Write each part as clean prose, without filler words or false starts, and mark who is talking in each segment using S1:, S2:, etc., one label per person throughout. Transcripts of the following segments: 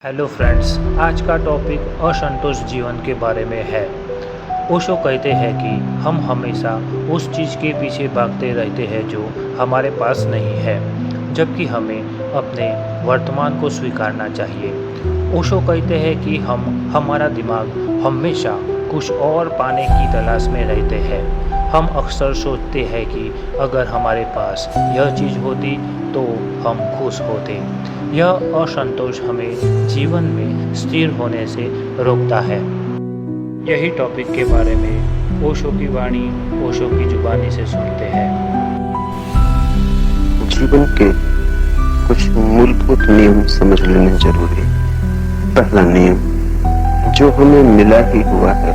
S1: Hello friends, आज का topic असंतोष जीवन के बारे में है। ओशो कहते हैं कि हम हमेशा उस चीज़ के पीछे भागते रहते हैं जो हमारे पास नहीं है, जबकि हमें अपने वर्तमान को स्वीकारना चाहिए। ओशो कहते हैं कि हमारा दिमाग हमेशा कुछ और पाने की तलाश में रहते हैं। हम अक्सर सोचते हैं कि अगर हमारे पास यह चीज़ होती तो हम खुश होते। यह असंतोष हमें जीवन में स्थिर होने से रोकता है। यही टॉपिक के बारे में ओशो की वाणी, ओशो की जुबानी से सुनते हैं।
S2: जीवन के कुछ मूलभूत नियम समझ लेने जरूरी है। पहला नियम, जो हमें मिला ही हुआ है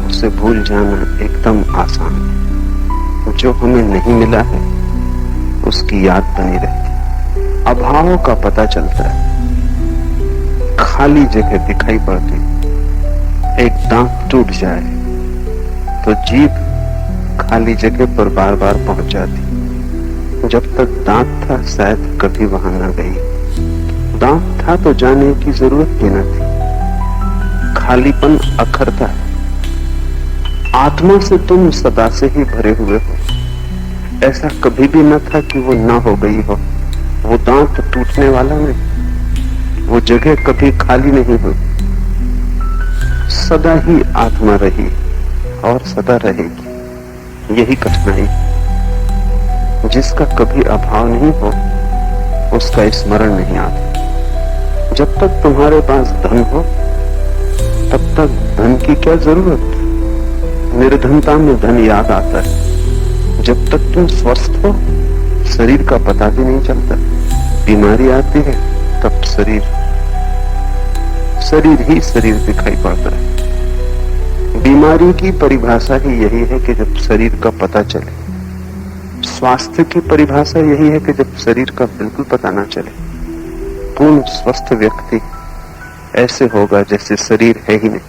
S2: उसे भूल जाना एकदम आसान है। जो हमें नहीं मिला है उसकी याद बनी रहती है। अभाव का पता चलता है, खाली जगह दिखाई पड़ती। एक दांत टूट जाए तो जीभ खाली जगह पर बार बार पहुंच जाती। जब तक दांत था शायद कभी वहां न गई। दांत था तो जाने की जरूरत भी न थी। खालीपन अखरता है। आत्मा से तुम सदा से ही भरे हुए हो। ऐसा कभी भी न था कि वो ना हो गई हो। वो दांत टूटने वाला नहीं, वो जगह कभी खाली नहीं हुई। सदा ही आत्मा रही और सदा रहेगी। यही कठिनाई, जिसका कभी अभाव नहीं हो उसका स्मरण नहीं आता। जब तक तुम्हारे पास धन हो तब तक धन की क्या जरूरत। निर्धनता में धन याद आता है। जब तक तुम स्वस्थ हो शरीर का पता भी नहीं चलता। बीमारी आती है तब शरीर ही शरीर दिखाई पड़ता है। बीमारी की परिभाषा ही यही है कि जब शरीर का पता चले। स्वास्थ्य की परिभाषा यही है कि जब शरीर का बिल्कुल पता ना चले। पूर्ण स्वस्थ व्यक्ति ऐसे होगा जैसे शरीर है ही नहीं।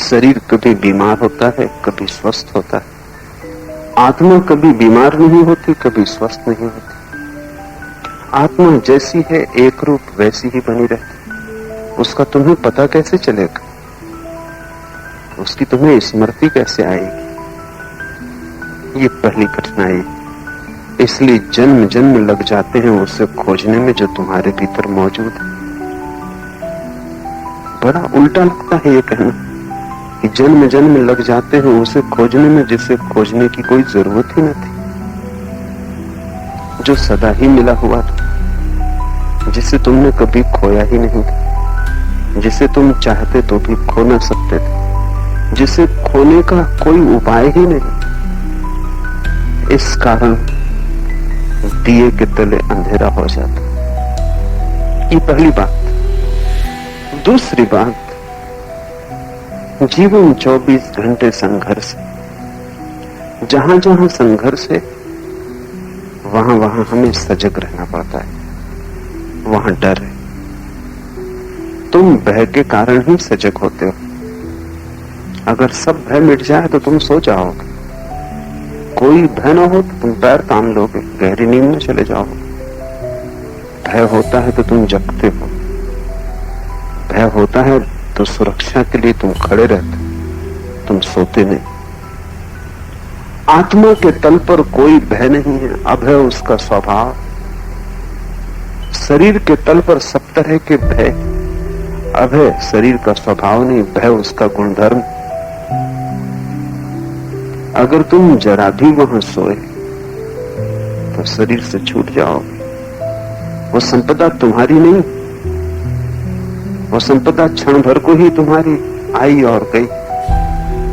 S2: शरीर कभी बीमार होता है, कभी स्वस्थ होता है। आत्मा कभी बीमार नहीं होती, कभी स्वस्थ नहीं होती। आत्मा जैसी है एक रूप वैसी ही बनी रहती। उसका तुम्हें पता कैसे चलेगा? उसकी तुम्हें स्मृति कैसे आएगी? ये पहली कठिनाई। इसलिए जन्म जन्म लग जाते हैं उसे खोजने में जो तुम्हारे भीतर मौजूद है। बड़ा उल्टा लगता है ये कहना कि जन्म जन्म लग जाते हैं उसे खोजने में जिसे खोजने की कोई जरूरत ही न थी। जो सदा ही मिला हुआ था, जिसे तुमने कभी खोया ही नहीं था, जिसे तुम चाहते तो भी खो न सकते थे, जिसे खोने का कोई उपाय ही नहीं। इस कारण दिए के तले अंधेरा हो जाता। ये पहली बात। दूसरी बात, जीवन 24 घंटे संघर्ष। जहां जहां संघर्ष है वहां वहां हमें सजग रहना पड़ता है। वहां डर है। तुम भय के कारण ही सजग होते हो। अगर सब भय मिट जाए तो तुम सो जाओगे। कोई भय ना हो तो तुम पैर तान लोगे, गहरी नींद में चले जाओगे। भय होता है तो तुम जगते हो। भय होता है तो सुरक्षा के लिए तुम खड़े रहते, तुम सोते नहीं। आत्मा के तल पर कोई भय नहीं है, अभय उसका स्वभाव। शरीर के तल पर सब तरह के भय। अभय शरीर का स्वभाव नहीं, भय उसका गुणधर्म। अगर तुम जरा भी वहां सोए तो शरीर से छूट जाओगे। वो संपदा तुम्हारी नहीं, वो संपदा क्षण भर को ही तुम्हारी आई और गई।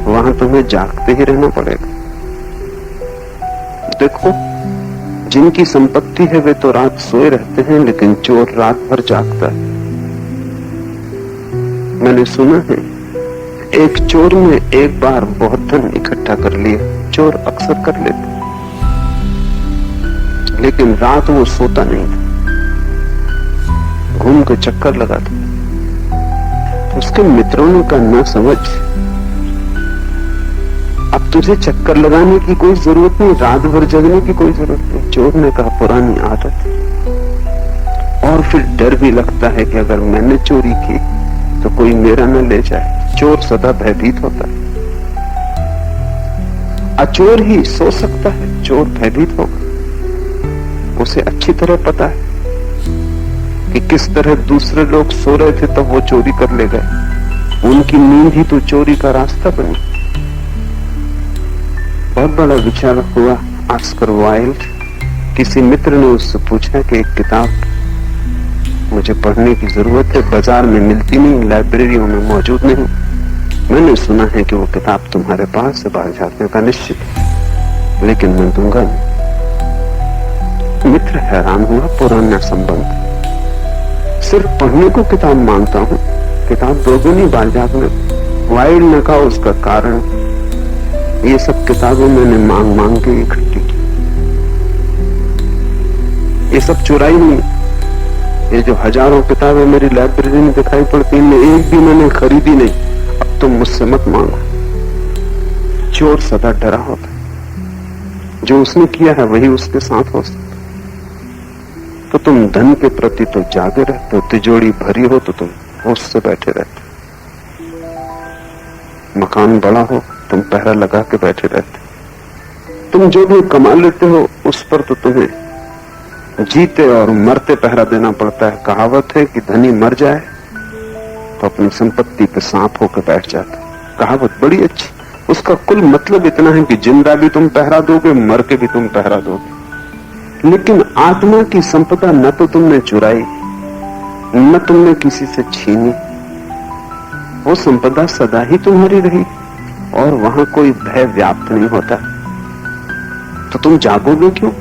S2: वहां तुम्हें जागते ही रहना पड़ेगा। देखो, जिनकी संपत्ति है वे तो रात सोए रहते हैं, लेकिन चोर रात भर जागता है। मैंने सुना है एक चोर ने एक बार बहुत धन इकट्ठा कर लिया। चोर अक्सर कर लेते, लेकिन रात वो सोता नहीं था, घूम के चक्कर लगाता। उसके मित्रों ने कहा, ना समझ, अब तुझे चक्कर लगाने की कोई जरूरत नहीं, रात भर जगने की कोई जरूरत नहीं। चोर ने कहा, पुरानी आदत। और फिर डर भी लगता है कि अगर मैंने चोरी की तो कोई मेरा न ले जाए। चोर सदा भयभीत होता है। अचोर ही सो सकता है, चोर भयभीत होगा। उसे अच्छी तरह पता है कि किस तरह दूसरे लोग सो रहे थे तब वो चोरी कर ले गए। उनकी नींद ही तो चोरी का रास्ता बनी। बहुत बड़ा विचार हुआ। ऑस्कर वाइल्ड, किसी मित्र ने उससे पूछा कि एक किताब मुझे पढ़ने की जरूरत है, बाजार में मिलती नहीं, लाइब्रेरियों में मौजूद नहीं। मैंने सुना है कि वो किताब तुम्हारे पास है, बाजार का निश्चित है, लेकिन मैं दूंगा नहीं। मित्र हैरान हुआ। पुराना संबंध। सिर्फ पढ़ने को किताब मांगता हूं, किताब दोगे नहीं बाजार में। वाइल्ड ने कहा उसका कारण, ये सब किताबें मैंने मांग मांग के इकट्ठी की, ये सब चुराई नहीं। ये जो हजारों किताबें मेरी लाइब्रेरी में दिखाई पड़ती हैं, एक भी मैंने खरीदी नहीं। अब तुम मुझसे मत मांगो। चोर सदा डरा होता है, जो उसने किया है वही उसके साथ हो सकता। तो तुम धन के प्रति तो जागे रहते हो, तिजोरी भरी हो तो तुम होश से बैठे रहते। मकान बड़ा हो तुम पहरा लगा के बैठे रहते। तुम जो भी कमा लेते हो उस पर तो तुम्हें जीते और मरते पहरा देना पड़ता है। कहावत है कि धनी मर जाए तो अपनी संपत्ति पे सांप होकर बैठ जाता है। कहावत बड़ी अच्छी। उसका कुल मतलब इतना है कि जिंदा भी तुम पहरा दोगे, मर के भी तुम पहरा दोगे। लेकिन आत्मा की संपदा न तो तुमने चुराई, न तुमने किसी से छीनी। वो संपदा सदा ही तुम्हारी रही और वहां कोई भय व्याप्त नहीं होता। तो तुम जागोगे क्यों?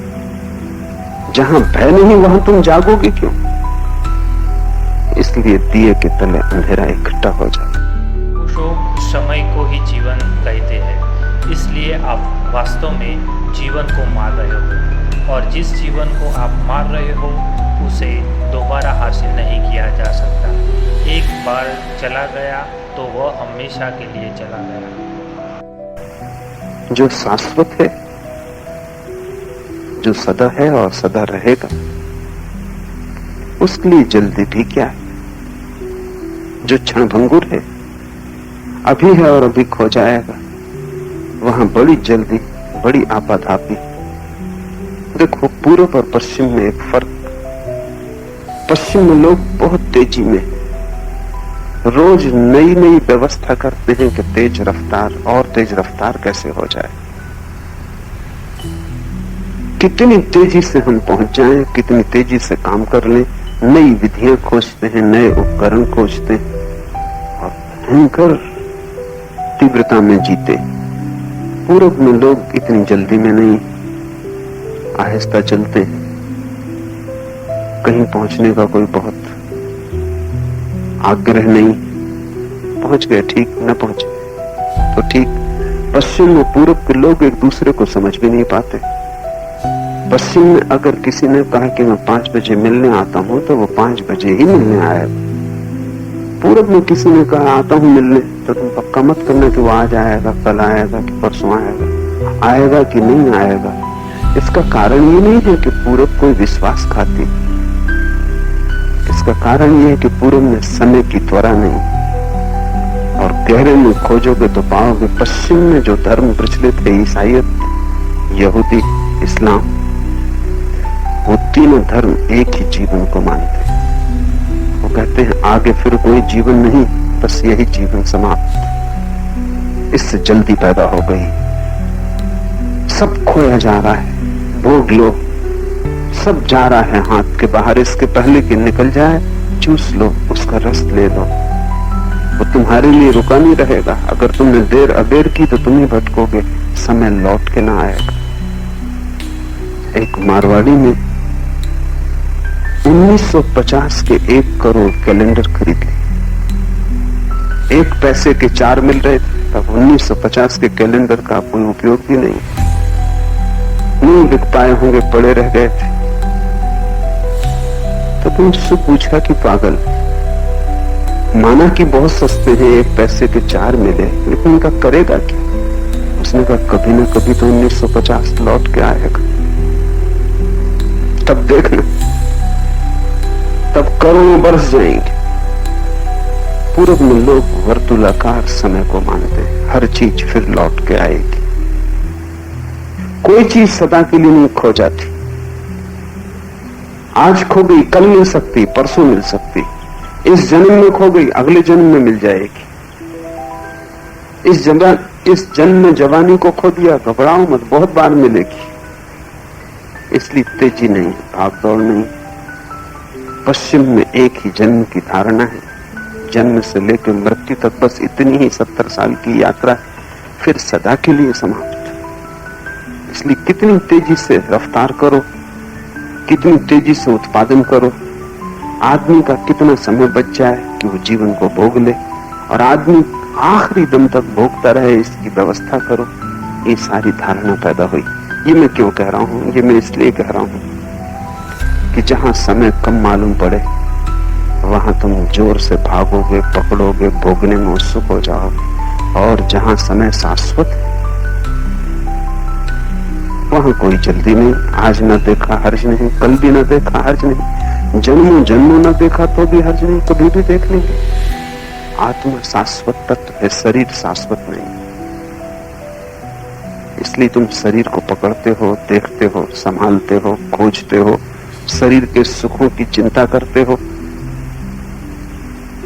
S2: जहां भय नहीं वहां तुम जागोगे क्यों? इसलिए दिए के तले अंधेरा इकट्ठा हो जाता।
S1: ओशो समय को ही जीवन कहते हैं। इसलिए आप वास्तव में जीवन को मार रहे हो, और जिस जीवन को आप मार रहे हो उसे दोबारा हासिल नहीं किया जा सकता। एक बार चला गया तो वह हमेशा के लिए चला गया।
S2: जो शाश्वत है, जो सदा है और सदा रहेगा, उसके लिए जल्दी भी क्या है। जो क्षणभंगुर है, अभी है और अभी खो जाएगा, वहां बड़ी जल्दी, बड़ी आपाधापी। देखो पूर्व और पश्चिम में एक फर्क। पश्चिम में लोग बहुत तेजी में रोज नई नई व्यवस्था करते हैं कि तेज रफ्तार और तेज रफ्तार कैसे हो जाए, कितनी तेजी से हम पहुंच जाएं, कितनी तेजी से काम कर लें। नई विधियां खोजते हैं, नए उपकरण खोजते हैं और भयंकर तीव्रता में जीते। पूर्व में लोग इतनी जल्दी में नहीं, आहिस्ता चलते हैं। कहीं पहुंचने का कोई बहुत आग्रह नहीं, पहुंच गए ठीक, न पहुंचे तो ठीक। पश्चिम में पूर्व के लोग एक दूसरे को समझ भी नहीं पाते। पश्चिम में अगर किसी ने कहा कि मैं 5 बजे मिलने आता हूं तो वो 5 बजे ही मिलने आएगा। पूर्व में किसी ने कहा आता हूं मिलने, तो तुम पक्का मत करना कि वो आज आएगा, कल आएगा कि परसों आएगा, आएगा कि नहीं आएगा। इसका कारण ये नहीं है कि पूरब कोई विश्वासघाती, इसका कारण ये है कि पूरब में समय की त्वरा नहीं। और गहरे में खोजोगे तो पाओगे पश्चिम में जो धर्म प्रचलित है, ईसाईयत, यहूदी, इस्लाम, वो तीनों धर्म एक ही जीवन को मानते हैं। वो कहते हैं आगे फिर कोई जीवन नहीं, बस यही जीवन समाप्त। इससे जल्दी पैदा हो गई, सब खोया जा रहा है, भोग लो, सब जा रहा है हाथ के बाहर। इसके पहले कि निकल जाए, चूस लो, उसका रस ले लो। वो तुम्हारे लिए रुका नहीं रहेगा। अगर तुमने देर अबेर की तो तुम ही भटकोगे, समय लौट के ना आएगा। एक मारवाड़ी में 1950 के 1 करोड़ कैलेंडर खरीद लिए। 1 पैसे के 4 मिल रहे थे। तब 1950 के कैलेंडर का कोई उपयोग भी नहीं बिक पाए होंगे, पड़े रह गए थे। तो तुम उससे पूछा कि पागल, माना कि बहुत सस्ते हैं, 1 पैसे के 4 मिले, लेकिन इनका करेगा क्या? उसने कहा कभी ना कभी तो 1950 लौट के आएगा, तब देखना। तब करोड़ों बरस जाएंगे। पूरब में लोग वर्तुलाकार समय को मानते हैं, हर चीज फिर लौट के आएगी। कोई चीज सदा के लिए नहीं खो जाती। आज खो गई कल मिल सकती, परसों मिल सकती, इस जन्म में खो गई अगले जन्म में मिल जाएगी। इस जन्म में जवानी को खो दिया, घबराओ मत, बहुत बार मिलेगी। इसलिए तेजी नहीं, भागदौड़ नहीं। पश्चिम में एक ही जन्म की धारणा है, जन्म से लेकर मृत्यु तक बस इतनी ही 70 साल की यात्रा, फिर सदा के लिए समाप्त। इसलिए कितनी तेजी से रफ्तार करो, कितनी तेजी से उत्पादन करो, आदमी का कितना समय बच जाए कि वो जीवन को भोग ले, और आदमी आखिरी दम तक भोगता रहे, इसकी व्यवस्था करो। ये सारी धारणा पैदा हुई। ये मैं क्यों कह रहा हूं? ये मैं इसलिए कह रहा हूं कि जहां समय कम मालूम पड़े वहां तुम जोर से भागोगे, पकड़ोगे, भोगने में उत्सुक हो जाओगे। और जहां समय शाश्वत है वहां कोई जल्दी नहीं। आज न देखा हर्ज नहीं, कल भी न देखा हर्ज नहीं, जन्मों जन्मों न देखा तो भी हर्ज नहीं, कभी भी देख लेंगे। आत्मा शाश्वत तत्व है, शरीर शाश्वत नहीं। इसलिए तुम शरीर को पकड़ते हो, देखते हो, संभालते हो, खोजते हो, शरीर के सुखों की चिंता करते हो।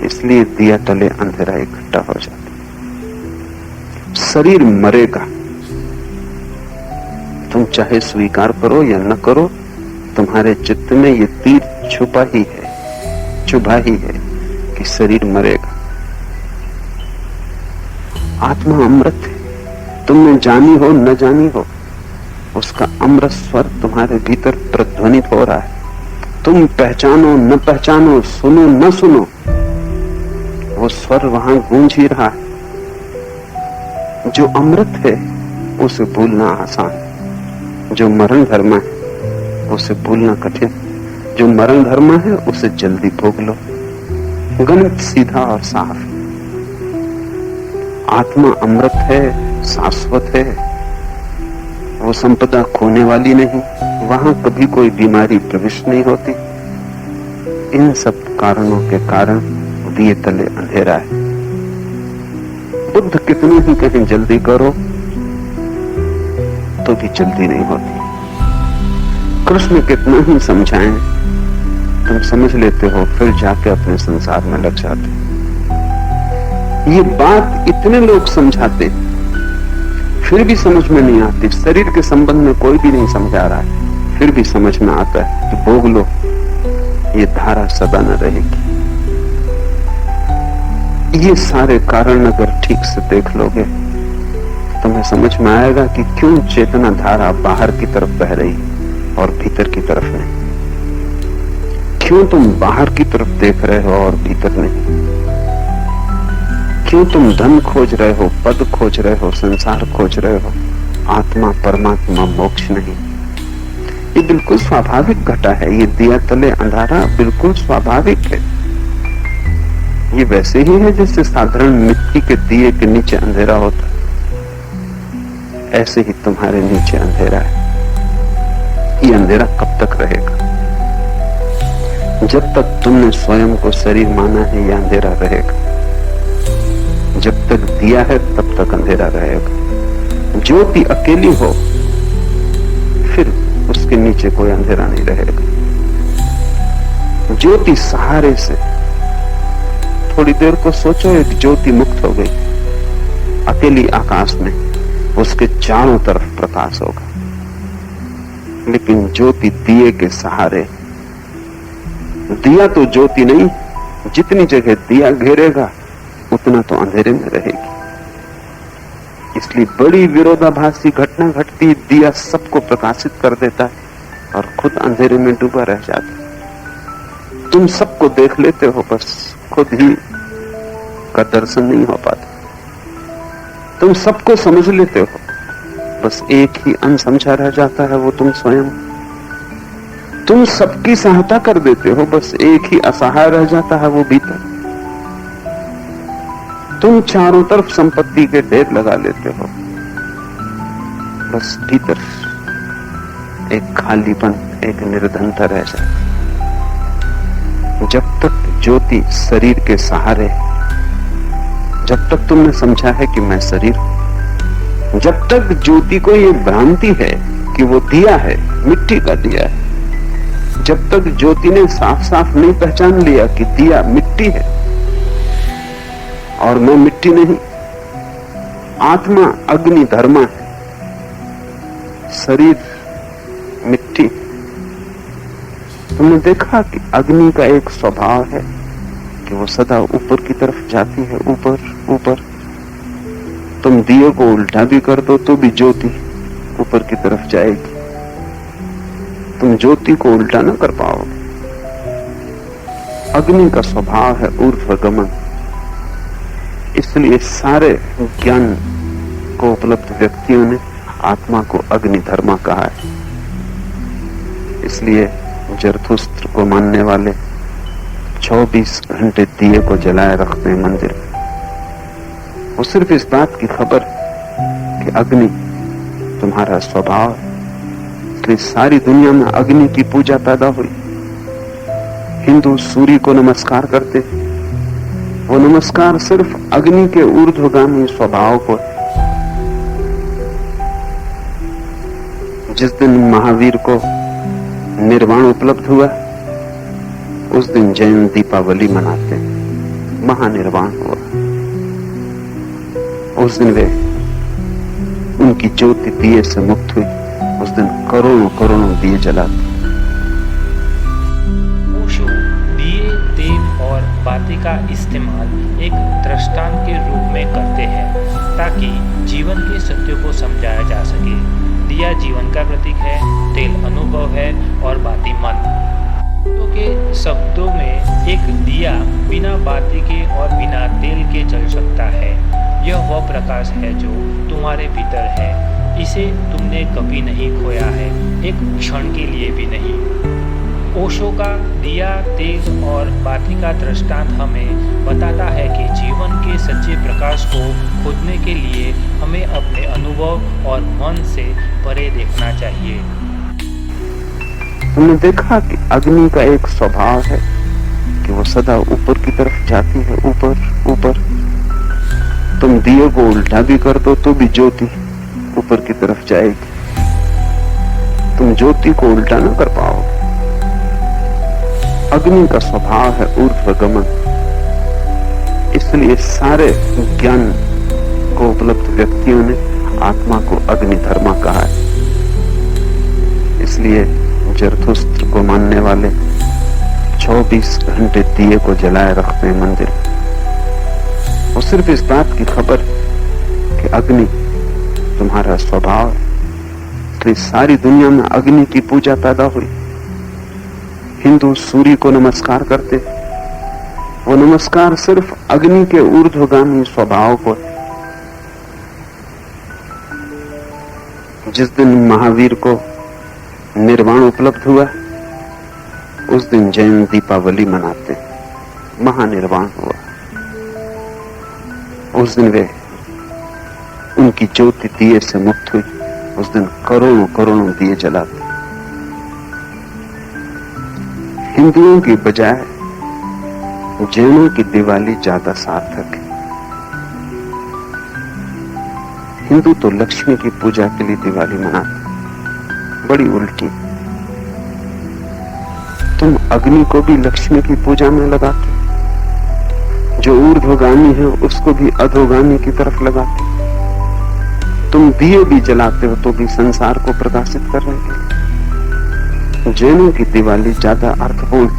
S2: इसलिए दिया तले अंधेरा इकट्ठा हो जाता। शरीर मरेगा, तुम चाहे स्वीकार करो या न करो, तुम्हारे चित्त में ये तीर छुपा ही है कि शरीर मरेगा। आत्मा अमृत है, तुमने जानी हो न जानी हो, उसका अमृत स्वर तुम्हारे भीतर प्रतिध्वनित हो रहा है। तुम पहचानो न पहचानो, सुनो न सुनो, वो स्वर वहां गूंज ही रहा है। जो अमृत है उसे भूलना आसान, जो मरण धर्म है उसे भूलना कठिन। जो मरण धर्म है उसे जल्दी भोग लो। गणित सीधा और साफ। आत्मा अमृत है, शाश्वत है, वो संपदा खोने वाली नहीं, वहां कभी कोई बीमारी प्रविष्ट नहीं होती। इन सब कारणों के कारण दिए तले अंधेरा है। बुद्ध कितनी ही कहें जल्दी करो तो भी जल्दी नहीं होती। कृष्ण कितना ही समझाएं, तुम समझ लेते हो, फिर जाके अपने संसार में लग जाते। ये बात इतने लोग समझाते फिर भी समझ में नहीं आती। शरीर के संबंध में कोई भी नहीं समझा रहा है, फिर भी समझ में आता है कि भोग लो, ये धारा सदा न रहेगी। ये सारे कारण अगर ठीक से देख लोगे तुम्हें समझ में आएगा कि क्यों चेतना धारा बाहर की तरफ बह रही और भीतर की तरफ नहीं। क्यों तुम बाहर की तरफ देख रहे हो और भीतर नहीं। क्यों तुम धन खोज रहे हो, पद खोज रहे हो, संसार खोज रहे हो, आत्मा, परमात्मा, मोक्ष नहीं। ये बिल्कुल स्वाभाविक घटा है। ये दिया तले अंधारा बिल्कुल स्वाभाविक है। ये वैसे ही है जैसे साधारण मिट्टी के दिए के नीचे अंधेरा होता है, ऐसे ही तुम्हारे नीचे अंधेरा है। ये अंधेरा कब तक रहेगा? जब तक तुमने स्वयं को शरीर माना है, ये अंधेरा रहेगा। जब तक दिया है तब तक अंधेरा रहेगा। ज्योति अकेली हो फिर उसके नीचे कोई अंधेरा नहीं रहेगा। ज्योति सहारे से, थोड़ी देर को सोचो, एक ज्योति मुक्त हो गई अकेली आकाश में, उसके चारों तरफ प्रकाश होगा। लेकिन ज्योति दिए के सहारे, दिया तो ज्योति नहीं, जितनी जगह दिया घेरेगा उतना तो अंधेरे में रहेगी। इसलिए बड़ी विरोधाभासी घटना घटती, दिया सबको प्रकाशित कर देता है और खुद अंधेरे में डूबा रह जाता है। तुम सबको देख लेते हो, बस खुद ही का दर्शन नहीं हो पाता। तुम सबको समझ लेते हो, बस एक ही अनसमझा रह जाता है, वो तुम स्वयं। तुम सबकी सहायता कर देते हो, बस एक ही असहाय रह जाता है, वो भीतर। तुम चारों तरफ संपत्ति के ढेर लगा लेते हो, बस भीतर एक खालीपन, एक निर्धनता रह जाती। जब तक ज्योति शरीर के सहारे, जब तक तुमने समझा है कि मैं शरीर हूं, जब तक ज्योति को ये भ्रांति है कि वो दिया है, मिट्टी का दिया है, जब तक ज्योति ने साफ साफ नहीं पहचान लिया कि दिया मिट्टी है और मैं मिट्टी नहीं, आत्मा अग्नि धर्मा है, शरीर मिट्टी। तुमने देखा कि अग्नि का एक स्वभाव है कि वो सदा ऊपर की तरफ जाती है, ऊपर ऊपर। तुम दिए को उल्टा भी कर दो तो भी ज्योति ऊपर की तरफ जाएगी, तुम ज्योति को उल्टा ना कर पाओगे। अग्नि का स्वभाव है ऊर्ध्वगमन, इसलिए सारे ज्ञान को उपलब्ध व्यक्तियों ने आत्मा को अग्नि धर्मा कहा है। इसलिए जरथुस्त्र को मानने वाले 24 घंटे दिए को जलाए रखते हैं मंदिर में। वो सिर्फ इस बात की खबर कि अग्नि तुम्हारा स्वभाव है, इसलिए सारी दुनिया में अग्नि की पूजा पैदा हुई। हिंदू सूर्य को नमस्कार करते, वो नमस्कार सिर्फ अग्नि के ऊर्ध्वगामी स्वभाव को। जिस दिन महावीर को निर्वाण उपलब्ध हुआ, उस दिन जैन दीपावली मनाते हैं, महानिर्वाण हुआ। उस दिन वे उनकी ज्योति दिए से मुक्त हुई, उस दिन करोड़ों करोड़ों दिए जलाते।
S1: ओशो दिए, तेल और बाती का इस्तेमाल एक दृष्टांत के रूप में करते हैं ताकि जीवन के सत्यों को समझाया जा सके। दिया जीवन का प्रतीक है, तेल अनुभव है और बाती मन। तो के शब्दों में एक दिया बिना बाती के और बिना तेल के जल सकता है। यह वह प्रकाश है जो तुम्हारे भीतर है, इसे तुमने कभी नहीं खोया है, एक क्षण के लिए भी नहीं। ओशो का दिया, तेल और बाती का दृष्टांत हमें बताता है कि जीवन के सच्चे प्रकाश को खोजने के लिए हमें अपने अनुभव और मन से परे देखना चाहिए।
S2: तुमने देखा कि अग्नि का एक स्वभाव है कि वो सदा ऊपर की तरफ जाती है, ऊपर ऊपर। तुम दिए को उल्टा भी कर दो तो भी ज्योति ऊपर की तरफ जाएगी, तुम ज्योति को उल्टा ना कर पाओगे। अग्नि का स्वभाव है ऊर्ध्वगमन, इसलिए सारे ज्ञान को उपलब्ध व्यक्तियों ने आत्मा को अग्नि धर्मा कहा है। इसलिए जरथुस्त्र को मानने वाले 24 घंटे दिए को जलाए रखते हैं मंदिर में। वो सिर्फ इस बात की खबर कि अग्नि तुम्हारा स्वभाव है, इसलिए सारी दुनिया में अग्नि की पूजा पैदा हुई। हिंदू सूर्य को नमस्कार करते, वो नमस्कार सिर्फ अग्नि के ऊर्ध्वगामी स्वभाव को। जिस दिन महावीर को निर्वाण उपलब्ध हुआ, उस दिन जैन दीपावली मनाते, महानिर्वाण हुआ। उस दिन वे उनकी ज्योति दिए से मुक्त हुई, उस दिन करोड़ों करोड़ों दिए जलाते। हिंदुओं की बजाय जैनों की दिवाली ज्यादा सार्थक है। हिंदू तो लक्ष्मी की पूजा के लिए दिवाली मनाते, बड़ी उल्टी। तुम अग्नि को भी लक्ष्मी की पूजा में लगाते, जो ऊर्ध्वगामी है उसको भी अधोगामी की तरफ लगाते। तुम दिए भी जलाते हो तो भी संसार को प्रकाशित करने के लिए। जैनों की दिवाली ज्यादा अर्थपूर्ण,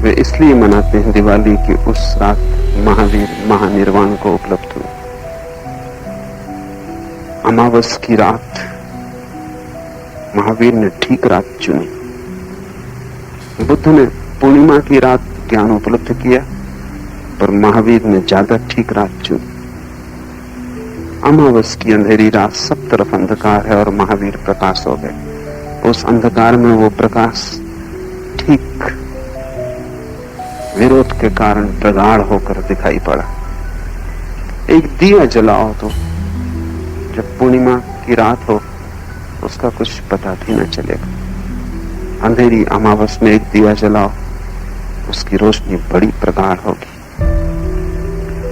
S2: वे इसलिए मनाते हैं दिवाली कि उस रात महावीर महानिर्वाण को उपलब्ध हुए। अमावस की रात महावीर ने ठीक रात चुनी, बुद्ध ने पूर्णिमा की रात ज्ञान उपलब्ध किया, पर महावीर ने ज्यादा ठीक रात चुनी। अमावस की अंधेरी रात सब तरफ अंधकार है और महावीर प्रकाश हो गए। उस अंधकार में वो प्रकाश ठीक विरोध के कारण प्रगाढ़ होकर दिखाई पड़ा। एक दिया जलाओ तो जब पूर्णिमा की रात हो उसका कुछ पता भी न चलेगा। अंधेरी अमावस में एक दिया जलाओ उसकी रोशनी बड़ी प्रगाढ़ होगी।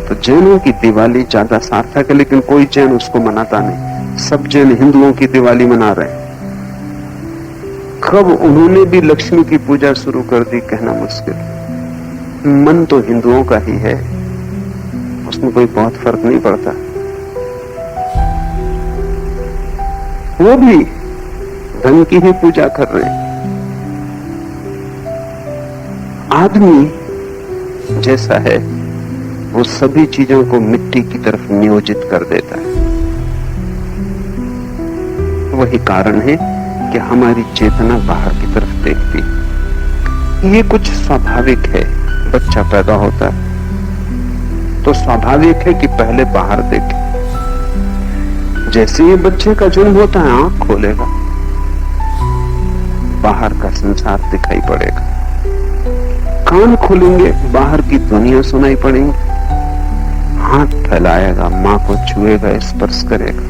S2: तो जैनों की दिवाली ज्यादा सार्थक है, लेकिन कोई जैन उसको मनाता नहीं। सब जैन हिंदुओं की दिवाली मना रहे हैं। कब उन्होंने भी लक्ष्मी की पूजा शुरू कर दी कहना मुश्किल। मन तो हिंदुओं का ही है, उसमें कोई बहुत फर्क नहीं पड़ता। वो भी धन की ही पूजा कर रहे हैं। आदमी जैसा है वो सभी चीजों को मिट्टी की तरफ नियोजित कर देता है। वही कारण है कि हमारी चेतना बाहर की तरफ देखती है। ये कुछ स्वाभाविक है। बच्चा पैदा होता है तो स्वाभाविक है कि पहले बाहर देखे। जैसे ही बच्चे का जन्म होता है आंख खोलेगा, बाहर का संसार दिखाई पड़ेगा। कान खोलेंगे, बाहर की दुनिया सुनाई पड़ेगी। हाथ फैलाएगा, मां को छुएगा, स्पर्श करेगा,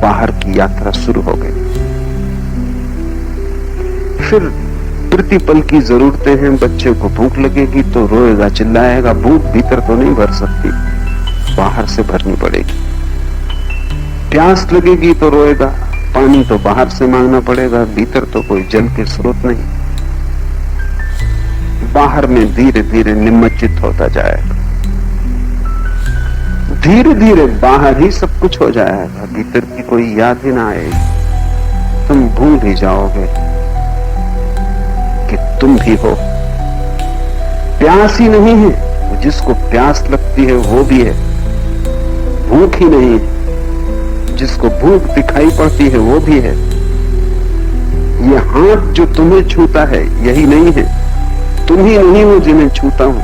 S2: बाहर की यात्रा शुरू हो गई। फिर प्रतिपल की जरूरतें हैं। बच्चे को भूख लगेगी तो रोएगा, चिल्लाएगा। भूख भीतर तो नहीं भर सकती, बाहर से भरनी पड़ेगी। प्यास लगेगी तो रोएगा, पानी तो बाहर से मांगना पड़ेगा, भीतर तो कोई जल के स्रोत नहीं। बाहर में धीरे धीरे निमज्जित होता जाएगा। धीरे धीरे बाहर ही सब कुछ हो जाएगा, भीतर की कोई याद ही ना आएगी। तुम भूल ही जाओगे कि तुम भी हो। प्यास ही नहीं है, जिसको प्यास लगती है वो भी है। भूख ही नहीं है, जिसको भूख दिखाई पड़ती है वो भी है। ये हाथ जो तुम्हें छूता है यही नहीं है, तुम ही नहीं हो जिन्हें छूता हूं।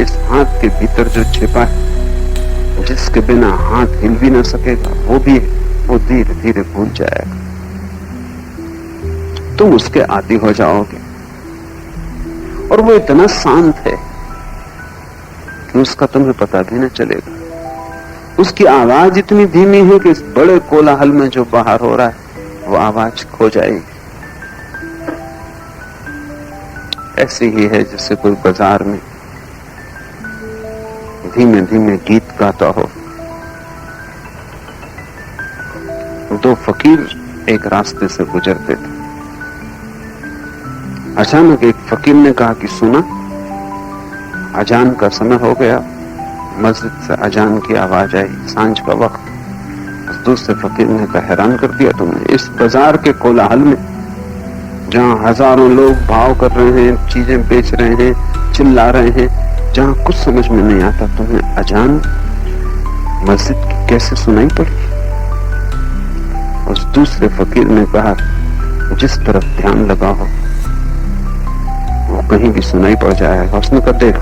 S2: इस हाथ के भीतर जो छिपा है, जिसके बिना हाथ हिल भी ना सकेगा, वो भी है। वो धीरे धीरे भूल जाएगा, तुम उसके आदी हो जाओगे। और वो इतना शांत है कि उसका तुम्हें पता भी न चलेगा। उसकी आवाज इतनी धीमी है कि इस बड़े कोलाहल में जो बाहर हो रहा है वो आवाज खो जाएगी। ऐसी ही है जैसे कोई बाजार में धीमे धीमे गीत गाता हो। दो फकीर एक रास्ते से गुजरते थे। अचानक एक फकीर ने कहा कि सुना, अजान का समय हो गया। मस्जिद से अजान की आवाज आई, सांझ का वक्त। दूसरे फकीर ने कहा, हैरान कर दिया तुमने। इस बाजार के कोलाहल में, जहां हजारों लोग भाव कर रहे हैं, चीजें बेच रहे हैं, चिल्ला रहे हैं, जहां कुछ समझ में नहीं आता, तुम्हें अजान मस्जिद की कैसे सुनाई पड़ी? उस दूसरे फकीर ने कहा, जिस तरफ ध्यान लगा हो वो कहीं भी सुनाई पड़ जाएगा। उसने कहा, देख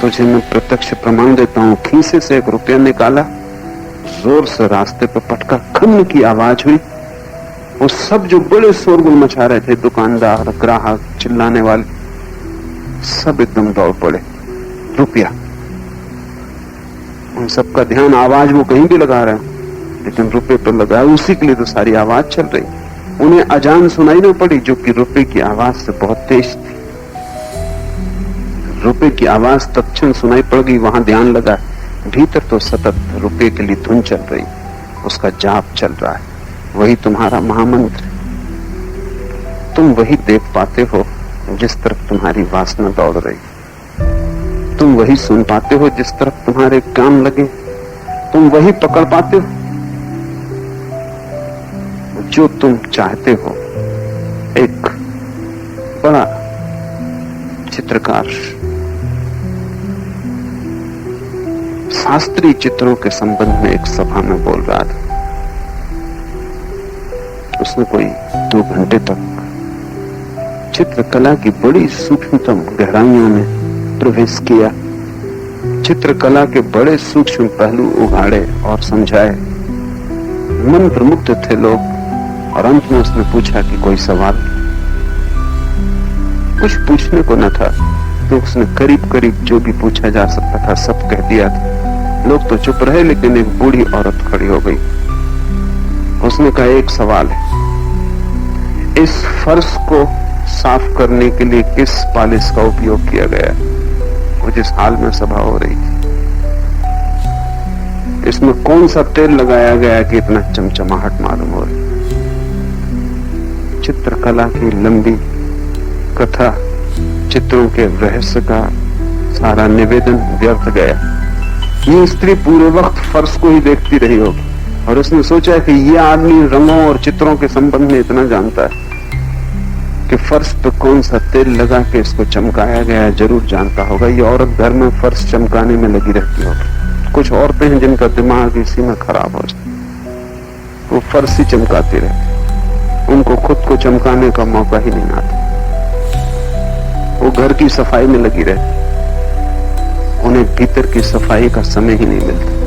S2: तुझे मैं प्रत्यक्ष प्रमाण देता हूं। खीसे से 1 रुपया निकाला, जोर से रास्ते पर पटका, खन्न की आवाज हुई। वो सब जो बड़े शोरगुल मचा रहे थे, दुकानदार, ग्राहक, चिल्लाने वाले, सब एकदम दौड़ पड़े। रुपया, उन सबका ध्यान, आवाज वो कहीं भी लगा रहे हैं लेकिन रुपये पर लगा है। उसी के लिए तो सारी आवाज चल रही। उन्हें अजान सुनाई ना पड़ी जो कि रुपये की आवाज से बहुत तेज थी। रुपये की आवाज तत्क्षण सुनाई पड़ गई, वहां ध्यान लगा। भीतर तो सतत रुपये के लिए धुन चल रही, उसका जाप चल रहा है। वही तुम्हारा महामंत्र। तुम वही देख पाते हो जिस तरफ तुम्हारी वासना दौड़ रही। तुम वही सुन पाते हो जिस तरफ तुम्हारे कान लगे। तुम वही पकड़ पाते हो जो तुम चाहते हो। एक बड़ा चित्रकार शास्त्रीय चित्रों के संबंध में एक सभा में बोल रहा था। उसने कोई 2 घंटे तक चित्रकला की बड़ी सूक्ष्मतम गहराइयों में प्रवेश किया। चित्रकला के बड़े सूक्ष्म पहलू उगाड़े और समझाए। मन प्रमुग्ध थे लोग। और अंत में उसने पूछा कि कोई सवाल? कुछ पूछने को न था, तो उसने करीब करीब जो भी पूछा जा सकता था सब कह दिया था। लोग तो चुप रहे, लेकिन एक बूढ़ी औरत खड़ी हो गई। उसने कहा, एक सवाल है, इस फर्श को साफ करने के लिए किस पालिश का उपयोग किया गया, वो जिस हाल में सभा हो रही थी, इसमें कौन सा तेल लगाया गया कि इतना चमचमाहट मालूम हो रही। चित्रकला की लंबी कथा, चित्रों के रहस्य का सारा निवेदन व्यर्थ गया। ये स्त्री पूरे वक्त फर्श को ही देखती रही होगी और उसने सोचा कि ये आदमी रंगों और चित्रों के संबंध में इतना जानता है कि फर्श पे कौन सा तेल लगा के इसको चमकाया गया है, जरूर जानता होगा। ये औरत घर में फर्श चमकाने में लगी रहती होगी। कुछ औरतें हैं जिनका दिमाग इसी में खराब हो जाए, वो फर्श ही चमकाती रहती, उनको खुद को चमकाने का मौका ही नहीं आता। वो घर की सफाई में लगी रहती, उन्हें भीतर की सफाई का समय ही नहीं मिलता।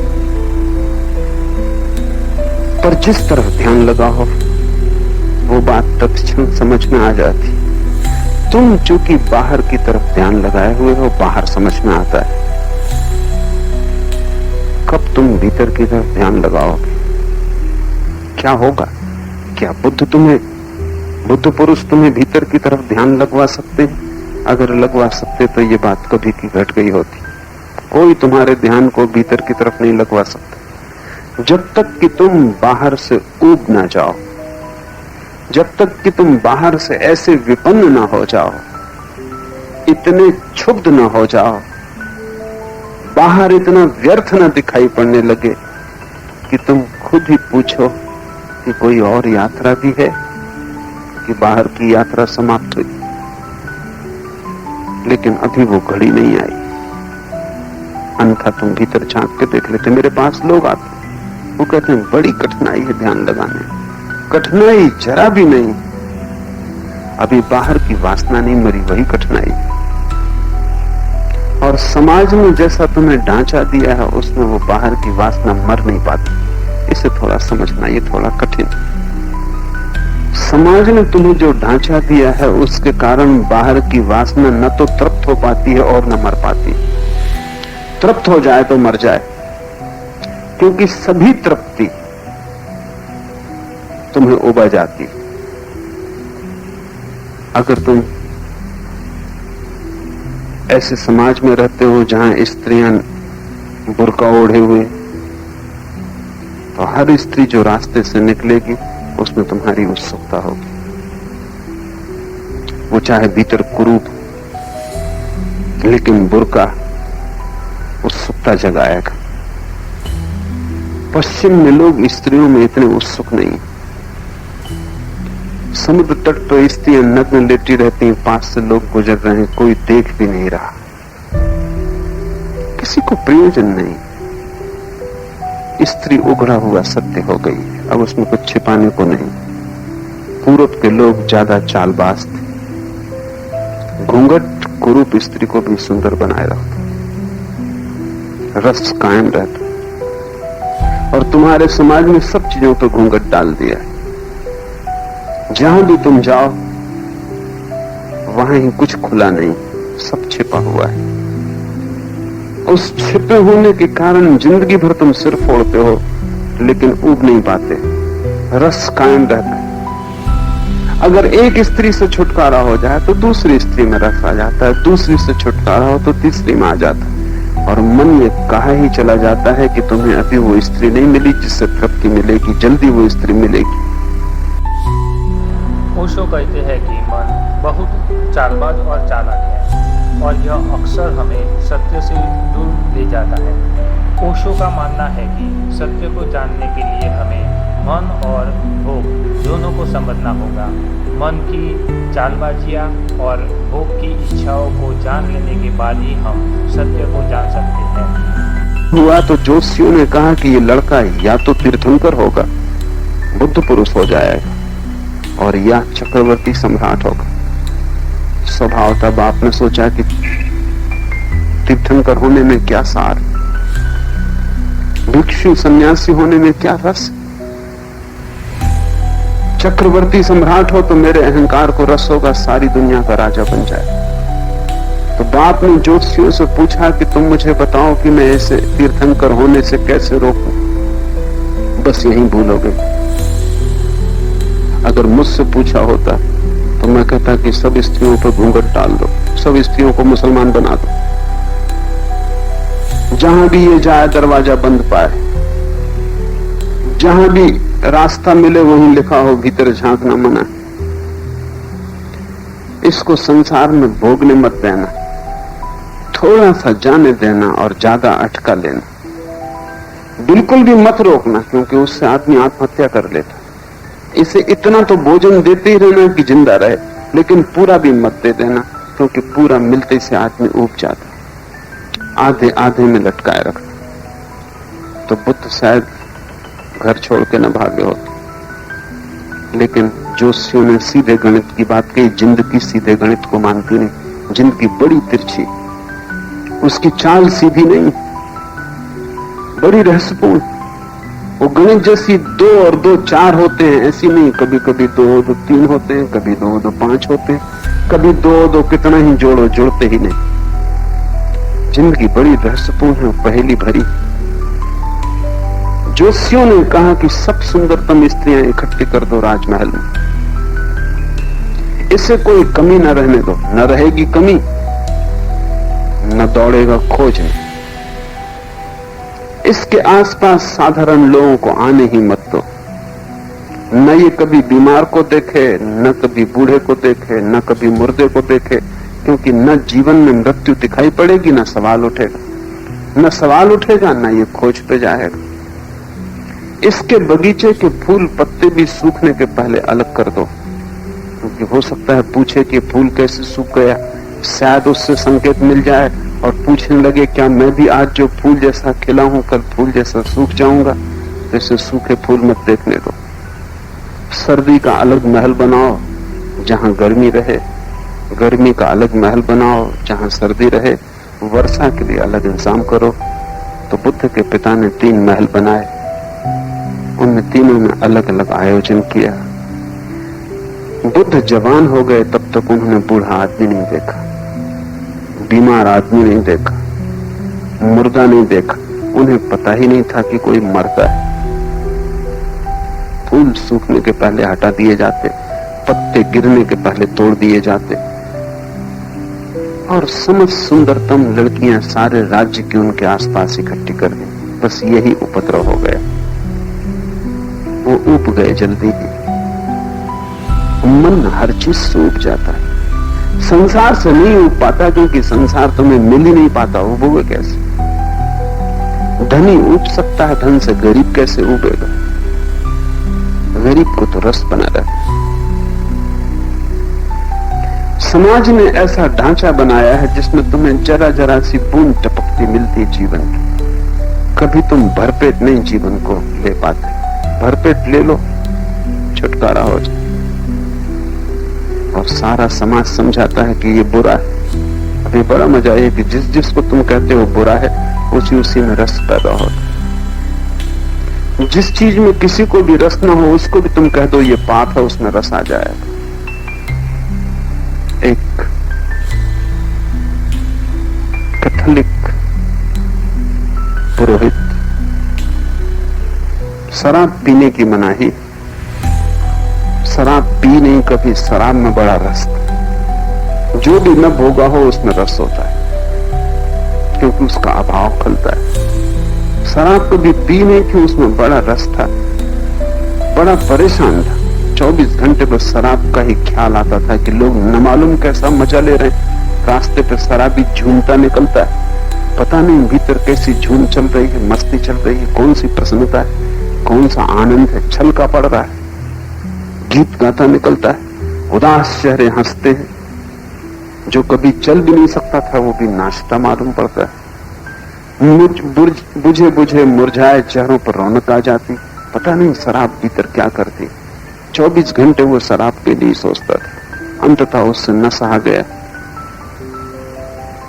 S2: पर जिस तरफ ध्यान लगा हो वो बात तत्क्षण समझ में आ जाती। तुम चूंकि बाहर की तरफ ध्यान लगाए हुए हो, बाहर समझ में आता है। कब तुम भीतर की तरफ ध्यान लगाओगे, क्या होगा? क्या बुद्ध पुरुष तुम्हें भीतर की तरफ ध्यान लगवा सकते हैं? अगर लगवा सकते तो ये बात कभी की घट गई होती। कोई तुम्हारे ध्यान को भीतर की तरफ नहीं लगवा सकता जब तक कि तुम बाहर से ऊब ना जाओ, जब तक कि तुम बाहर से ऐसे विपन्न ना हो जाओ, इतने क्षुब्ध ना हो जाओ, बाहर इतना व्यर्थ ना दिखाई पड़ने लगे कि तुम खुद ही पूछो कि कोई और यात्रा भी है कि बाहर की यात्रा समाप्त हुई। लेकिन अभी वो घड़ी नहीं आई, अन्यथा तुम भीतर झांक के देख लेते। मेरे पास लोग आते, वो कहते हैं बड़ी कठिनाई है ध्यान लगाने। कठिनाई जरा भी नहीं, अभी बाहर की वासना नहीं मरी, वही कठिनाई है। और समाज ने जैसा तुम्हें ढांचा दिया है उसमें वो बाहर की वासना मर नहीं पाती। इसे थोड़ा समझना, ये थोड़ा कठिन। समाज ने तुम्हें जो ढांचा दिया है उसके कारण बाहर की वासना न तो तृप्त हो पाती है और न मर पाती। तृप्त हो जाए तो मर जाए, क्योंकि सभी तृप्ति तुम्हें उबा जाती। अगर तुम ऐसे समाज में रहते हो जहां स्त्रियां बुर्का ओढ़े हुए, तो हर स्त्री जो रास्ते से निकलेगी उसमें तुम्हारी उत्सुकता होगी। वो चाहे भीतर कुरूप, लेकिन बुर्का उत्सुकता जगाएगा। पश्चिम में लोग स्त्रियों में इतने उत्सुक नहीं। समुद्र तट पर स्त्रियां नग्न लेटी रहती हैं, पास से लोग गुजर रहे हैं, कोई देख भी नहीं रहा, किसी को प्रयोजन नहीं। स्त्री उघड़ा हुआ सत्य हो गई, अब उसमें कुछ छिपाने को नहीं। पूरब के लोग ज्यादा चालबाज थे। घूंघट कुरूप स्त्री को भी सुंदर बनाए रखता, रस कायम रहता। और तुम्हारे समाज में सब चीजों पर घूंघट डाल दिया है। जहां भी तुम जाओ वहां ही कुछ खुला नहीं, सब छिपा हुआ है। उस छिपे होने के कारण जिंदगी भर तुम सिर फोड़ते हो लेकिन ऊब नहीं पाते, रस कायम रहता है। अगर एक स्त्री से छुटकारा हो जाए तो दूसरी स्त्री में रस आ जाता है, दूसरी से छुटकारा हो तो तीसरी में आ जाता है, और मन में कहा ही चला जाता है कि तुम्हें अभी वो स्त्री नहीं मिली जिससे तृप्ति मिलेगी, जल्दी वो स्त्री मिलेगी।
S1: ओशो कहते हैं कि मन बहुत चालबाज और चालाक है और यह अक्सर हमें सत्य से दूर ले जाता है। ओशो का मानना है कि सत्य को जानने के लिए हमें मन और भोग दोनों को समझना होगा। मन की चालबाजियाँ और भोग की इच्छाओं को जान लेने के बाद ही हम सत्य को जान सकते हैं।
S2: हुआ तो जोशियों ने कहा कि ये लड़का या तो तीर्थंकर होगा, बुद्ध पुरुष हो जाएगा, और या चक्रवर्ती सम्राट होगा। स्वभावतः बाप ने सोचा कि तीर्थंकर होने में क्या सार, भिक्षु सन्यासी होने में क्या रस। चक्रवर्ती सम्राट हो तो मेरे अहंकार को रस होगा, सारी दुनिया का राजा बन जाए। तो बाप ने ज्योतिषियों से पूछा कि तुम मुझे बताओ कि मैं ऐसे तीर्थंकर होने से कैसे रोकूं। बस यही भूल हो गई। अगर मुझसे पूछा होता तो मैं कहता कि सब स्त्रियों पर घूंघट डाल दो, सब स्त्रियों को मुसलमान बना दो, जहां भी ये जाए दरवाजा बंद पाए, जहां भी रास्ता मिले वहीं लिखा हो भीतर झांकना मना। इसको संसार में भोगने मत देना, थोड़ा सा जाने देना और ज्यादा अटका लेना। बिल्कुल भी मत रोकना, क्योंकि उससे आदमी आत्महत्या कर लेता। इसे इतना तो भोजन देते ही रहना कि जिंदा रहे, लेकिन पूरा भी मत दे देना, क्योंकि पूरा मिलते से आदमी ऊब जाता। आधे आधे में लटकाए रखना। तो बुद्ध शायद घर छोड़ के न भागे होते, लेकिन जोशियों ने सीधे गणित की बात कही। जिंदगी सीधे गणित को मानती नहीं, जिंदगी बड़ी तिरछी, उसकी चाल सीधी नहीं, बड़ी रहस्यपूर्ण। वो गणित जैसी 2 और 2 4 होते हैं ऐसी नहीं, कभी कभी 2 और 2 3 होते हैं, कभी 2 और 2 5 होते हैं, कभी 2 और 2 कितना ही जोड़ो जुड़ते ही नहीं। जिंदगी बड़ी रहस्यपूर्ण है, पहेली भरी। जोशियों ने कहा कि सब सुंदरतम स्त्रियां इकट्ठी कर दो राजमहल में, इससे कोई कमी न रहने दो, न रहेगी कमी, न दौड़ेगा खोज में। इसके आसपास साधारण लोगों को आने ही मत दो। न ये कभी बीमार को देखे, न कभी बूढ़े को देखे, न कभी मुर्दे को देखे, क्योंकि न जीवन में मृत्यु दिखाई पड़ेगी, न सवाल उठेगा, न सवाल उठेगा, न ये खोज पे जाएगा। इसके बगीचे के फूल पत्ते भी सूखने के पहले अलग कर दो, क्योंकि हो सकता है पूछे कि फूल कैसे सूख गया, शायद उससे संकेत मिल जाए और पूछने लगे क्या मैं भी आज जो फूल जैसा खिला हूं कल फूल जैसा सूख जाऊंगा। तो इसे सूखे फूल मत देखने दो। सर्दी का अलग महल बनाओ जहां गर्मी रहे, गर्मी का अलग महल बनाओ जहां सर्दी रहे, वर्षा के लिए अलग इंतजाम करो। तो बुद्ध के पिता ने 3 महल बनाए, उनने तीनों में अलग अलग आयोजन किया। बुद्ध जवान हो गए तब तक उन्होंने बूढ़ा आदमी नहीं देखा, बीमार आदमी नहीं देखा, मुर्दा नहीं देखा। उन्हें पता ही नहीं था कि कोई मरता है। फूल सूखने के पहले हटा दिए जाते, पत्ते गिरने के पहले तोड़ दिए जाते, और समझ सुंदरतम लड़कियां सारे राज्य की उनके आसपास इकट्ठी कर दी। बस यही उपद्रव हो गया। वो ऊब गए जल्दी ही। मन हर चीज से ऊब जाता है, संसार से नहीं ऊब पाता, क्योंकि संसार तुम्हें मिल ही नहीं पाता। ऊबोगे कैसे? धनी ऊब सकता है धन से, गरीब कैसे ऊबेगा? गरीब को तो रस बना रहता। समाज ने ऐसा ढांचा बनाया है जिसमें तुम्हें जरा जरा सी बूंद टपकती मिलती जीवन की। कभी तुम भरपेट नहीं जीवन को ले पाते। भरपेट ले लो, छुटकारा हो जाए। और सारा समाज समझाता है कि ये बुरा है। अभी बड़ा मजा है कि जिस जिसको तुम कहते हो बुरा है, उसी में रस पैदा होता है। जिस चीज में किसी को भी रस ना हो, उसको भी तुम कह दो ये पाप है, उसमें रस आ जाएगा। एक कैथोलिक पुरोहित, शराब पीने की मनाही, शराब पी नहीं कभी, शराब में बड़ा रस था। जो भी न भोगा हो उसमें रस होता है, क्योंकि उसका अभाव खलता है। शराब कभी पी नहीं थी, उसमें बड़ा रस था। बड़ा परेशान था, 24 घंटे बस शराब का ही ख्याल आता था कि लोग न मालूम कैसा मजा ले रहे हैं। रास्ते पे शराबी झूमता निकलता है, पता नहीं भीतर कैसी झूम चल रही है, मस्ती चल रही है, कौन सी प्रसन्नता है, कौन सा आनंद है, छलका पड़ रहा है। गीत गाता निकलता है, उदास चेहरे हंसते हैं, जो कभी चल भी नहीं सकता था वो भी नाचता मालूम पड़ता है। बुझे बुझे मुरझाए चेहरों पर रौनक आ जाती। पता नहीं शराब भीतर क्या करती। 24 घंटे वो शराब के लिए सोचता था। अंततः उससे न सहा गया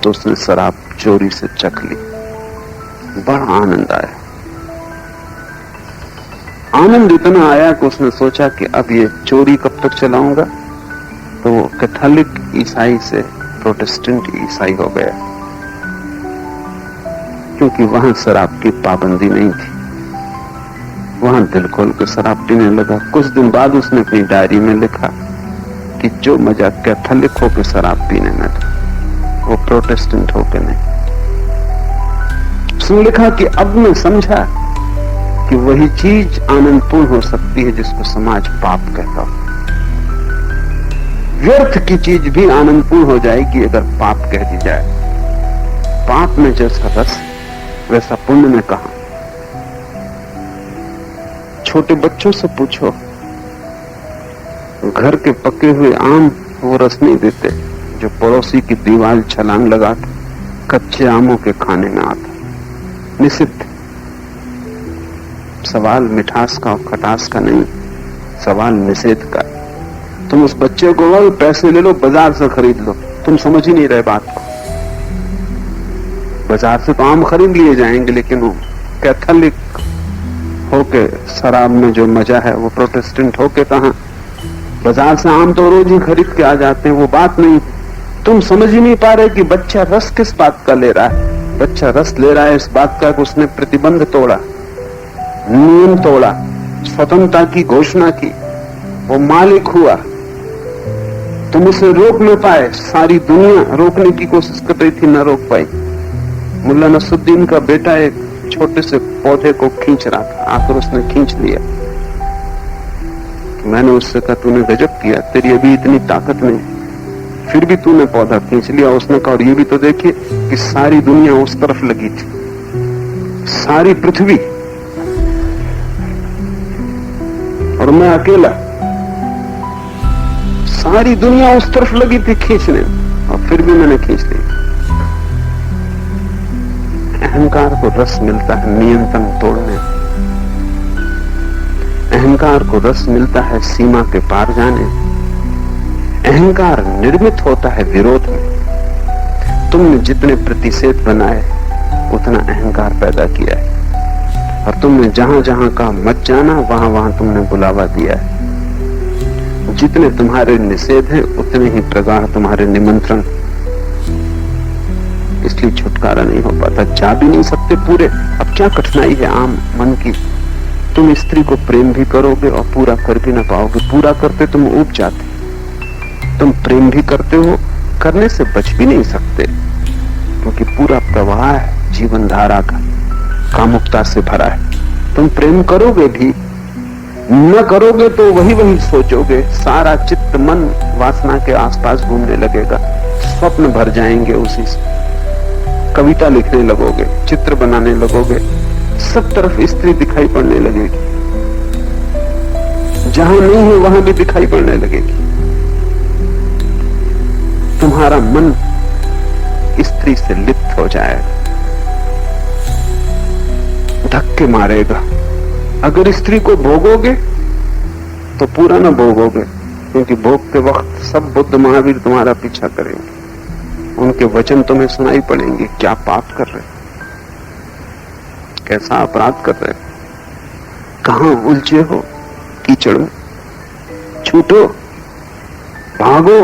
S2: तो उसने शराब चोरी से चख ली। बड़ा आनंद आया। आनंद इतना आया कि उसने सोचा कि अब ये चोरी कब तक चलाऊंगा। तो वो कैथोलिक ईसाई से प्रोटेस्टेंट ईसाई हो गया, क्योंकि वहां शराब की पाबंदी नहीं थी। वहां दिल खोल के शराब पीने लगा। कुछ दिन बाद उसने अपनी डायरी में लिखा कि कि जो मजा कैथोलिक होकर शराब पीने में था वो प्रोटेस्टेंट होकर नहीं। उसने लिखा कि अब मैं समझा कि वही चीज आनंदपूर्ण हो सकती है जिसको समाज पाप कहता हो। व्यर्थ की चीज भी आनंदपूर्ण हो जाएगी अगर पाप कह दी जाए। पाप में जैसा रस वैसा पुण्य में कहां। छोटे बच्चों से पूछो, घर के पके हुए आम वो रस नहीं देते जो पड़ोसी की दीवार छलांग लगा के कच्चे आमों के खाने में आता। निषिद्ध। सवाल मिठास का और खटास का नहीं, सवाल निषेध का। तुम उस बच्चे को बोलो पैसे ले लो बाजार से खरीद लो, तुम समझ ही नहीं रहे बात को। बाजार से तो आम खरीद लिए जाएंगे, लेकिन वो कैथोलिक होके शराब में जो मजा है वो प्रोटेस्टेंट होके कहां। बाजार से आम तो रोज ही खरीद के आ जाते हैं, वो बात नहीं। तुम समझ ही नहीं पा रहे कि बच्चा रस किस बात का ले रहा है। बच्चा रस ले रहा है इस बात का कि उसने प्रतिबंध तोड़ा, नियम तोड़ा, स्वतंत्रता की घोषणा की, वो मालिक हुआ। तुम उसे रोक न पाए, सारी दुनिया रोकने की कोशिश कर रही थी, न रोक पाई। मुल्ला नसरुद्दीन का बेटा एक छोटे से पौधे को खींच रहा था, आकर उसने खींच लिया। मैंने उससे कहा तूने गजब किया, तेरी अभी इतनी ताकत नहीं, फिर भी तूने पौधा खींच लिया। उसने कहा और ये भी तो देखिए कि सारी दुनिया उस तरफ लगी थी, सारी पृथ्वी, और मैं अकेला। सारी दुनिया उस तरफ लगी थी खींचने, और फिर भी मैंने खींच लिया। अहंकार को रस मिलता है नियंत्रण तोड़ने, अहंकार को रस मिलता है सीमा के पार जाने। अहंकार निर्मित होता है विरोध में। तुमने जितने प्रतिषेध बनाए उतना अहंकार पैदा किया है, और तुमने जहां जहां कहा मत जाना वहां वहां तुमने बुलावा दिया है। जितने तुम्हारे निषेध हैं उतने ही प्रगाढ़ तुम्हारे निमंत्रण। इसलिए छुटकारा नहीं हो पाता, जा भी नहीं सकते पूरे। अब क्या कठिनाई है आम मन की। तुम स्त्री को प्रेम भी करोगे और पूरा कर भी ना पाओगे। पूरा करते तुम ऊब जाते, तुम प्रेम भी करते हो, करने से बच भी नहीं सकते, क्योंकि पूरा प्रवाह है जीवन धारा का कामुकता से भरा है। तुम प्रेम करोगे भी, न करोगे तो वही वही सोचोगे। सारा चित्त मन वासना के आसपास घूमने लगेगा, स्वप्न भर जाएंगे उसी से। कविता लिखने लगोगे, चित्र बनाने लगोगे, सब तरफ स्त्री दिखाई पड़ने लगेगी, जहां नहीं है वहां भी दिखाई पड़ने लगेगी। तुम्हारा मन स्त्री से लिप्त हो जाएगा, धक्के मारेगा। अगर स्त्री को भोगोगे तो पूरा ना भोगोगे, क्योंकि भोगते वक्त सब बुद्ध महावीर तुम्हारा पीछा करेंगे। उनके वचन तुम्हें सुनाई पड़ेंगे, क्या पाप कर रहे, कैसा अपराध कर रहे, कहां उलझे हो कीचड़ में, छूटो, भागो,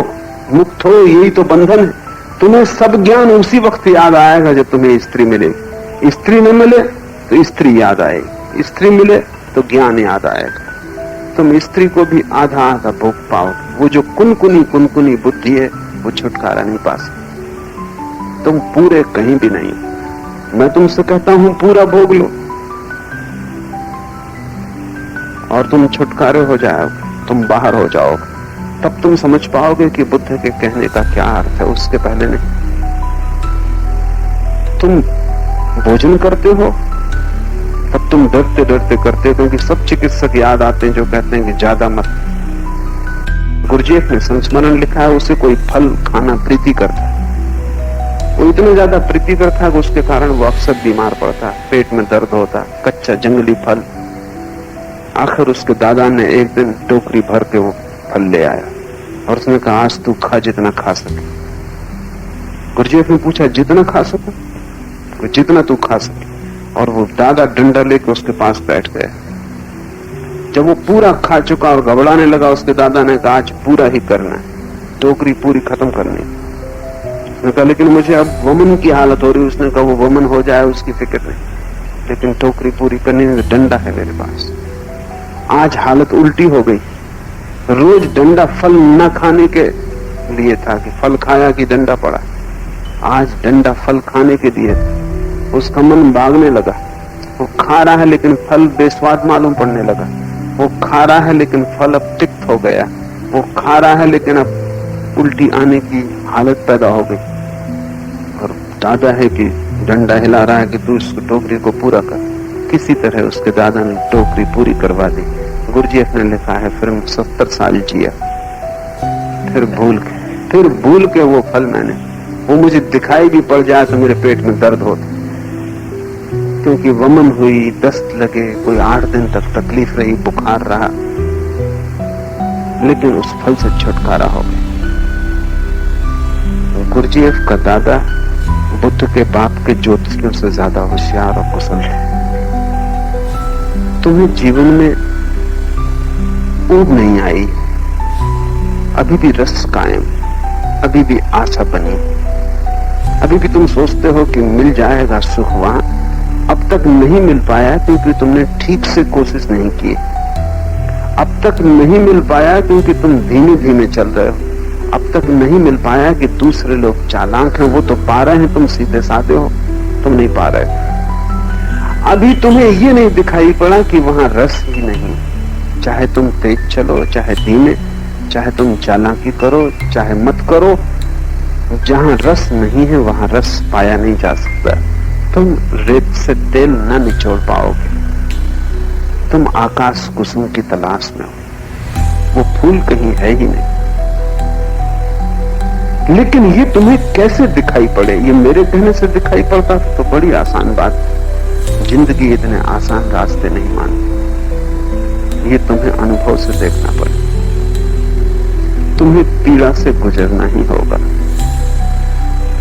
S2: मुक्त हो, यही तो बंधन है। तुम्हें सब ज्ञान उसी वक्त याद आएगा जब तुम्हें स्त्री मिलेगी। स्त्री न मिले तो स्त्री याद आएगी, स्त्री मिले तो ज्ञान याद आएगा। तुम स्त्री को भी आधा आधा भोग पाओगे। वो जो कुनकुनी बुद्धि है वो छुटकारा नहीं पा सकती। तुम पूरे कहीं भी नहीं। मैं तुमसे कहता हूं पूरा भोग लो और तुम छुटकारे हो जाओगे, तुम बाहर हो जाओगे। तब तुम समझ पाओगे कि बुद्ध के कहने का क्या अर्थ है, उसके पहले नहीं। तुम भोजन करते हो तब तुम डरते डरते करते हो, क्योंकि सब चिकित्सक याद आते हैं जो कहते हैं कि ज्यादा मत। गुरजेफ ने संस्मरण लिखा है, उसे कोई फल खाना प्रीति करता है, वो इतना ज्यादा प्रीति करता है कि उसके कारण वो अक्सर बीमार पड़ता है, पेट में दर्द होता, कच्चा जंगली फल। आखिर उसके दादा ने एक दिन टोकरी भर के वो फल ले आया और उसने कहा आज तू खा जितना खा सके। गुरजेफ ने पूछा जितना खा सको? जितना तू खा सके। और वो दादा डंडा लेके उसके पास बैठ गया। जब वो पूरा खा चुका और घबराने लगा, उसके दादा ने कहा आज पूरा ही करना है, टोकरी पूरी खत्म करनी। उसने कहा लेकिन मुझे अब वमन की हालत हो रही। उसने कहा वो वमन हो जाए उसकी फिक्र नहीं, लेकिन टोकरी पूरी करनी में डंडा है मेरे पास। आज हालत उल्टी हो गई, रोज डंडा फल न खाने के लिए था कि फल खाया कि डंडा पड़ा। आज डंडा फल खाने के लिए उसका मन भागने लगा। वो खा रहा है लेकिन फल बेस्वाद मालूम पड़ने लगा। वो खा रहा है लेकिन फल अब तिक्त हो गया। वो खा रहा है लेकिन अब उल्टी आने की हालत पैदा हो गई। और दादा है कि डंडा हिला रहा है कि तू इस टोकरी को पूरा कर। किसी तरह उसके दादा ने टोकरी पूरी करवा दी। गुरजीएफ ने लिखा है फिर 70 साल जिया। फिर भूल के वो फल मैंने, वो मुझे दिखाई भी पड़ जाए तो मेरे पेट में दर्द होता, क्योंकि वमन हुई, दस्त लगे, कोई 8 दिन तक तकलीफ रही, बुखार रहा, लेकिन उस फल से छुटकारा हो गया। गुरजीएफ का दादा बुद्ध के बाप के ज्योतिषियों से ज्यादा होशियार और कुशल है। तुम्हें जीवन में ऊब नहीं आई, अभी भी रस कायम, अभी भी आशा बनी, अभी भी तुम सोचते हो कि मिल जाएगा सुख वहां। अब तक नहीं मिल पाया क्योंकि तुमने ठीक से कोशिश नहीं की। अब तक नहीं मिल पाया क्योंकि तुम धीमे धीमे चल रहे हो। अब तक नहीं मिल पाया कि दूसरे लोग चालाक हैं, वो तो पा रहे हैं, तुम सीधे साधे हो, तुम नहीं पा रहे। अभी तुम्हें ये नहीं दिखाई पड़ा कि वहां रस ही नहीं। चाहे तुम तेज चलो, चाहे धीमे, चाहे तुम चालाकी करो, चाहे मत करो, जहां रस नहीं है वहां रस पाया नहीं जा सकता। तुम रेत से तेल न निचोड़ पाओगे। तुम आकाश कुसुम की तलाश में हो, वो फूल कहीं है ही नहीं। लेकिन ये तुम्हें कैसे दिखाई पड़े? ये मेरे कहने से दिखाई पड़ता तो बड़ी आसान बात। जिंदगी इतने आसान रास्ते नहीं मानती, ये तुम्हें अनुभव से देखना पड़े। तुम्हें पीड़ा से गुजरना ही होगा।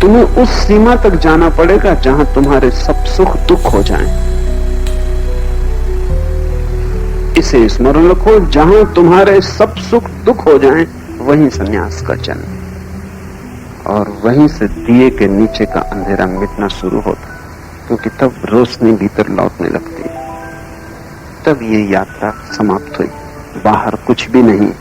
S2: तुम्हें उस सीमा तक जाना पड़ेगा जहां तुम्हारे सब सुख दुख हो जाएं। इसे स्मरण रखो, जहां तुम्हारे सब सुख दुख हो जाएं, वहीं संन्यास का जन्म, और वहीं से दिए के नीचे का अंधेरा मिटना शुरू होता, क्योंकि तब रोशनी भीतर लौटने लगती है। तब ये यात्रा समाप्त हुई, बाहर कुछ भी नहीं।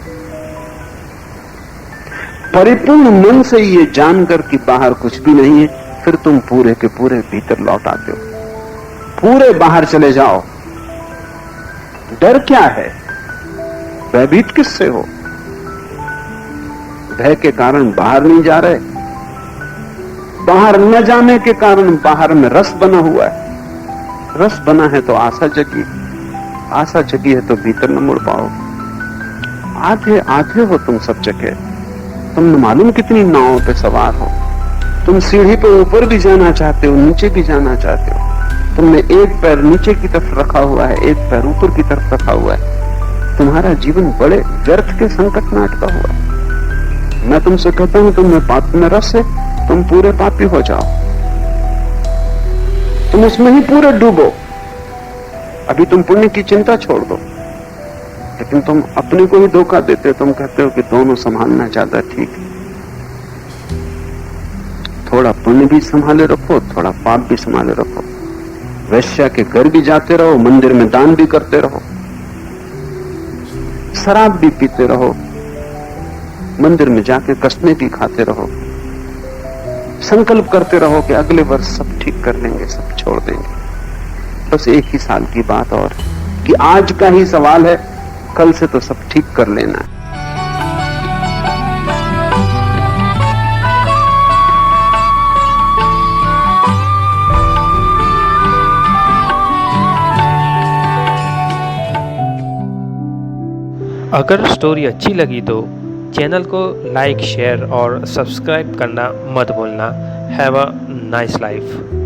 S2: परिपूर्ण मन से ये जानकर कि बाहर कुछ भी नहीं है, फिर तुम पूरे के पूरे भीतर लौट आते हो। पूरे बाहर चले जाओ। डर क्या है? भयभीत किससे हो? भय के कारण बाहर नहीं जा रहे। बाहर न जाने के कारण बाहर में रस बना हुआ है। रस बना है तो आशा जगी, आशा जगी है तो भीतर न मुड़ पाओगे। आधे आधे हो तुम सब जगह। तुम न मालूम कितनी नावों पे सवार हो। तुम सीढ़ी पे ऊपर भी जाना चाहते हो, नीचे भी जाना चाहते हो। तुमने एक पैर नीचे की तरफ रखा हुआ है, एक पैर ऊपर की तरफ रखा हुआ है। तुम्हारा जीवन बड़े व्यर्थ के संकट में अटका हुआ है। मैं तुमसे कहता हूं तुम्हें पाप में रस है, तुम पूरे पापी हो जाओ, तुम उसमें ही पूरे डूबो। अभी तुम पुण्य की चिंता छोड़ दो, लेकिन तुम अपने को ही धोखा देते हो। तुम कहते हो कि दोनों संभालना ज्यादा ठीक है। थोड़ा पुण्य भी संभाले रखो, थोड़ा पाप भी संभाले रखो। वैश्या के घर भी जाते रहो, मंदिर में दान भी करते रहो, शराब भी पीते रहो, मंदिर में जाके कसमें भी खाते रहो। संकल्प करते रहो कि अगले वर्ष सब ठीक कर लेंगे, सब छोड़ देंगे। बस एक ही साल की बात और कि आज का ही सवाल है, कल से तो सब ठीक कर लेना है।
S1: अगर स्टोरी अच्छी लगी तो चैनल को लाइक, शेयर और सब्सक्राइब करना मत भूलना। Have a nice life.